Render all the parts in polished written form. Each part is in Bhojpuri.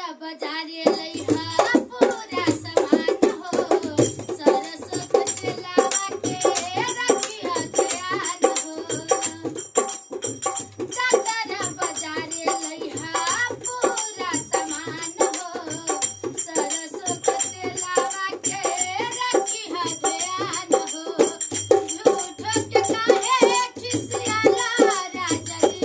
बाजारे लइहा पूरा सामान हो सरसों के तेलावा के रखिया ध्यान हो जातरा बाजारे लइहा पूरा सामान हो सरसों के तेलावा के रखिया ध्यान हो झूठो के काहे खिसियाला राजा जी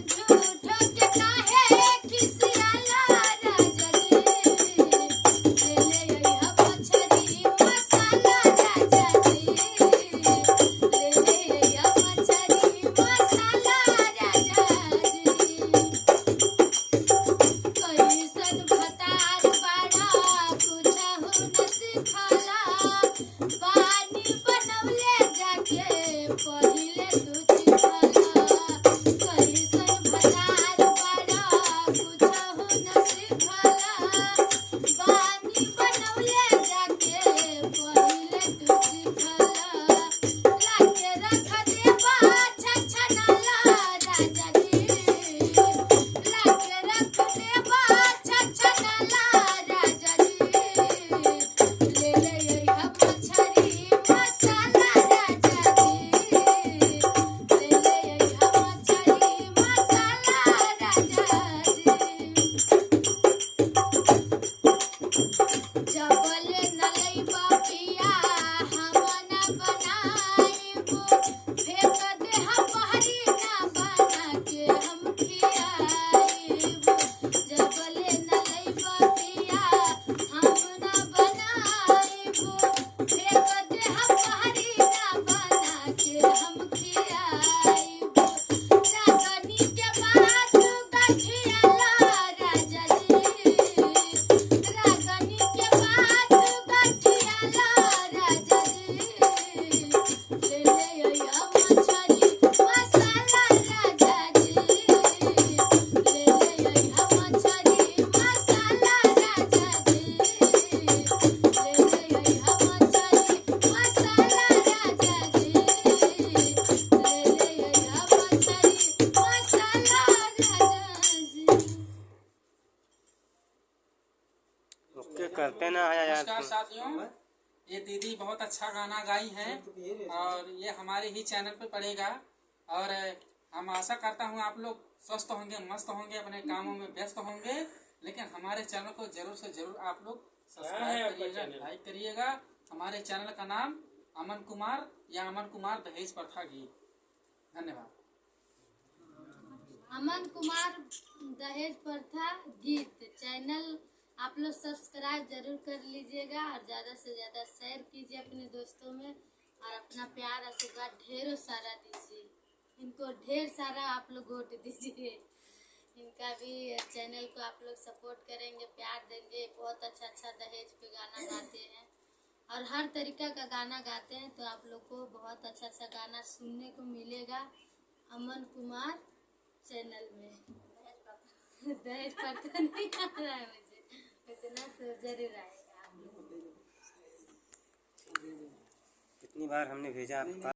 झूठो के काहे खिसियाला राजा जी ले अइहा मछरी मसाला राजा जी ले अइहा मछरी मसाला राजा जी कैसन भतार बाड़ा कुछहु न सिखाला पानी बनवले जाके पहिले तू चिखाला कैसन भतार बाड़ा कुछहु न सिखाला पानी बनवले जाके पहिले तू चिखाला लाके रख देबा छछनाला राजा जी लाके रख देबा छछनाला राजा जी ले अइहा मछरी मसाला राजा जी ले अइहा मछरी मसाला राजा जी जबले न लइबा पिया हम न बनाइबो फेंक देहा बहरी ना बना के हम खियाइबो जबले न लइबा पिया हम न बनाइबो फेंक देहा बहरी ना बना के हम खियाइबो रागनी के बात गठियाला राजा जी रागनी के बात गठियाला राजा जी ले अइहा मछरी मसाला राजा जी ले अइहा मछरी मसाला राजा जी ले अइहा मछरी मसाला राजा जी ले अइहा मछरी मसाला राजा जी। ओके करते ना आया यार नमस्कार साथियों, ये दीदी बहुत अच्छा गाना गाई हैं और ये हमारे ही चैनल पे पड़ेगा और हम आशा करता हूँ आप लोग स्वस्थ होंगे, मस्त होंगे, अपने कामों में व्यस्त होंगे, लेकिन हमारे चैनल को जरूर से जरूर आप लोग सब्सक्राइब करिएगा, लाइक करिएगा। हमारे चैनल का नाम अमन कुमार या अमन कुमार दहेज प्रथा गीत। धन्यवाद। अमन कुमार दहेज प्रथा गीत चैनल आप लोग सब्सक्राइब जरूर कर लीजिएगा और ज़्यादा से ज़्यादा शेयर कीजिए अपने दोस्तों में और अपना प्यार आशीर्वाद ढेरों सारा दीजिए। इनको ढेर सारा आप लोग वोट दीजिए। इनका भी चैनल को आप लोग सपोर्ट करेंगे, प्यार देंगे। बहुत अच्छा अच्छा दहेज पे गाना गाते हैं और हर तरीका का गाना गाते हैं, तो आप लोग को बहुत अच्छा अच्छा गाना सुनने को मिलेगा अमन कुमार चैनल में। दहेज प्रथा नहीं आ रहा है मुझे, इतना तो जरूर आएगा आप लोग। कितनी बार हमने भेजा आपके पास।